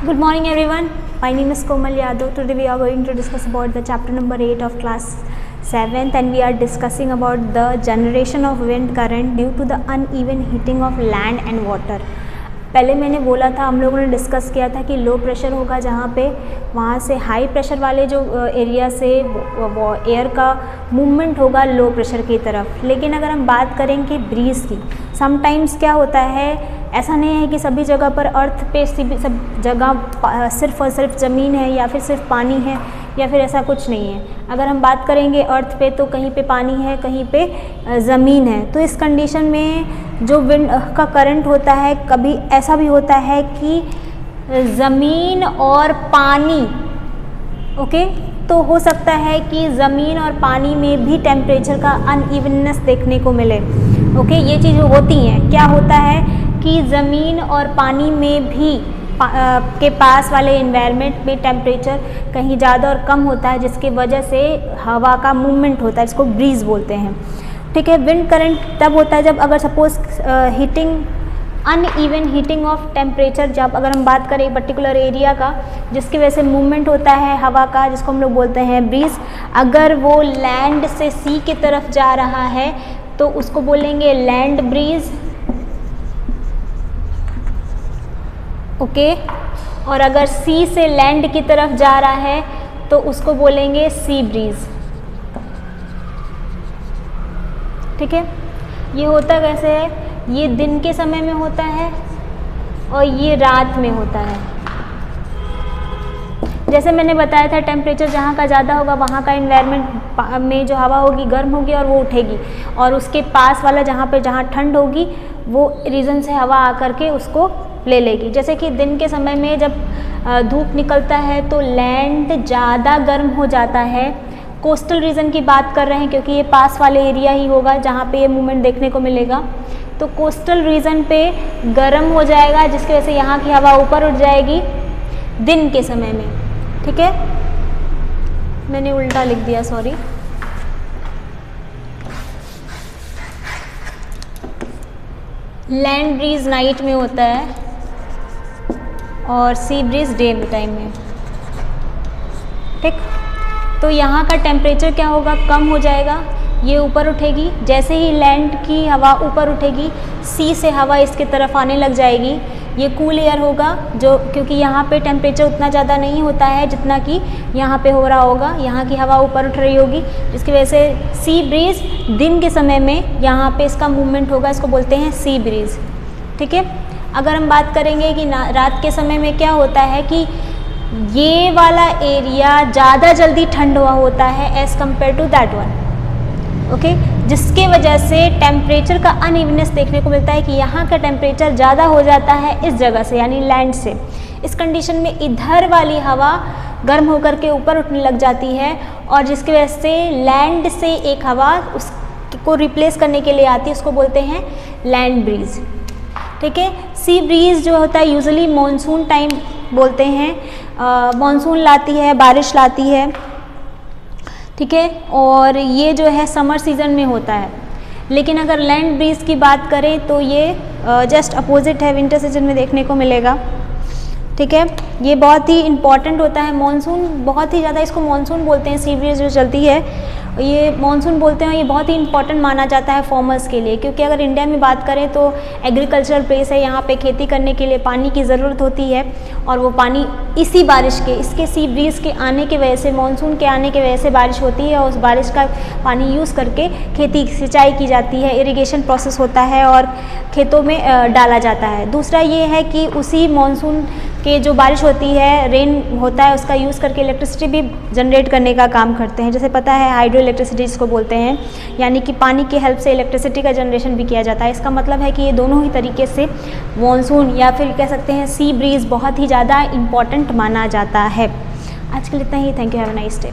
Good morning everyone. My name is Komal Yadav. Today we are going to discuss about the chapter number 8 of class 7th, and we are discussing about the generation of wind current due to the uneven heating of land and water. पहले मैंने बोला था, हम लोगों ने discuss किया था कि लो प्रेशर होगा जहाँ पे वहाँ से हाई प्रेशर वाले जो एरिया से वो एयर का मूवमेंट होगा लो प्रेशर की तरफ। लेकिन अगर हम बात करेंगे ब्रीज़ की, समटाइम्स क्या होता है, ऐसा नहीं है कि सभी जगह पर अर्थ पे सब जगह सिर्फ और सिर्फ ज़मीन है या फिर सिर्फ पानी है या फिर ऐसा कुछ नहीं है। अगर हम बात करेंगे अर्थ पे तो कहीं पे पानी है, कहीं पे ज़मीन है। तो इस कंडीशन में जो विंड का करंट होता है, कभी ऐसा भी होता है कि ज़मीन और पानी, ओके, तो हो सकता है कि ज़मीन और पानी में भी टेम्परेचर का अनइवननेस देखने को मिले। ओके, ये चीज़ होती हैं। क्या होता है कि ज़मीन और पानी में भी के पास वाले इन्वायरमेंट में टेम्परेचर कहीं ज़्यादा और कम होता है, जिसकी वजह से हवा का मूवमेंट होता है, इसको ब्रीज बोलते हैं। ठीक है, विंड करंट तब होता है जब अगर suppose heating uneven heating of temperature, जब अगर हम बात करें पर्टिकुलर एरिया का जिसकी वजह से मूवमेंट होता है हवा का, जिसको हम लोग बोलते हैं ब्रीज, अगर वो लैंड से सी की तरफ जा रहा है तो उसको बोलेंगे लैंड ब्रीज। ओके, और अगर सी से लैंड की तरफ जा रहा है तो उसको बोलेंगे सी ब्रीज। ठीक है, ये होता कैसे है, ये दिन के समय में होता है और ये रात में होता है। जैसे मैंने बताया था, टेम्परेचर जहाँ का ज़्यादा होगा वहाँ का इन्वायरमेंट में जो हवा होगी गर्म होगी और वो उठेगी, और उसके पास वाला जहाँ ठंड होगी वो रीजन से हवा आकर के उसको ले लेगी। जैसे कि दिन के समय में जब धूप निकलता है तो लैंड ज़्यादा गर्म हो जाता है। कोस्टल रीजन की बात कर रहे हैं क्योंकि ये पास वाले एरिया ही होगा जहाँ पे ये मूवमेंट देखने को मिलेगा। तो कोस्टल रीजन पे गर्म हो जाएगा, जिसकी वजह से यहाँ की हवा ऊपर उठ जाएगी दिन के समय में। ठीक है, मैंने उल्टा लिख दिया, सॉरी। लैंड ब्रीज नाइट में होता है और सी ब्रीज डे टाइम में। ठीक, तो यहाँ का टेम्परेचर क्या होगा, कम हो जाएगा, ये ऊपर उठेगी। जैसे ही लैंड की हवा ऊपर उठेगी, सी से हवा इसके तरफ आने लग जाएगी। ये कूल एयर होगा, जो क्योंकि यहाँ पे टेम्परेचर उतना ज़्यादा नहीं होता है जितना कि यहाँ पे हो रहा होगा। यहाँ की हवा ऊपर उठ रही होगी, जिसकी वजह से सी ब्रीज दिन के समय में यहाँ पे इसका मूवमेंट होगा, इसको बोलते हैं सी ब्रीज। ठीक है, अगर हम बात करेंगे कि रात के समय में क्या होता है कि ये वाला एरिया ज़्यादा जल्दी ठंड हुआ होता है as compared to that one. Okay, जिसके वजह से टेम्परेचर का अनइवननेस देखने को मिलता है कि यहाँ का टेम्परेचर ज़्यादा हो जाता है इस जगह से, यानी लैंड से। इस कंडीशन में इधर वाली हवा गर्म होकर के ऊपर उठने लग जाती है, और जिसकी वजह से लैंड से एक हवा उसको रिप्लेस करने के लिए आती है, उसको बोलते हैं लैंड ब्रीज। ठीक है, सी ब्रीज जो होता है यूजुअली मॉनसून टाइम बोलते हैं, मॉनसून लाती है, बारिश लाती है। ठीक है, और ये जो है समर सीजन में होता है। लेकिन अगर लैंड ब्रीज की बात करें तो ये जस्ट अपोजिट है, विंटर सीजन में देखने को मिलेगा। ठीक है, ये बहुत ही इंपॉर्टेंट होता है। मॉनसून बहुत ही ज़्यादा, इसको मॉनसून बोलते हैं, सी ब्रीज जो चलती है ये मॉनसून बोलते हैं। ये बहुत ही इंपॉर्टेंट माना जाता है फार्मर्स के लिए, क्योंकि अगर इंडिया में बात करें तो एग्रीकल्चरल प्लेस है, यहाँ पे खेती करने के लिए पानी की ज़रूरत होती है, और वो पानी इसी बारिश के, इसके सी ब्रीज के आने की वजह से, मॉनसून के आने की वजह से बारिश होती है, और उस बारिश का पानी यूज़ करके खेती सिंचाई की जाती है, इरिगेशन प्रोसेस होता है और खेतों में डाला जाता है। दूसरा ये है कि उसी मॉनसून के जो बारिश होती है, रेन होता है, उसका यूज़ करके इलेक्ट्रिसिटी भी जनरेट करने का काम करते हैं। जैसे पता है हाइड्रो इलेक्ट्रिसिटी जिसको बोलते हैं, यानी कि पानी की हेल्प से इलेक्ट्रिसिटी का जनरेशन भी किया जाता है। इसका मतलब है कि ये दोनों ही तरीके से मॉनसून या फिर कह सकते हैं सी ब्रीज बहुत ही ज़्यादा इम्पॉर्टेंट माना जाता है। आज के लिए इतना ही। Thank you, have a nice day.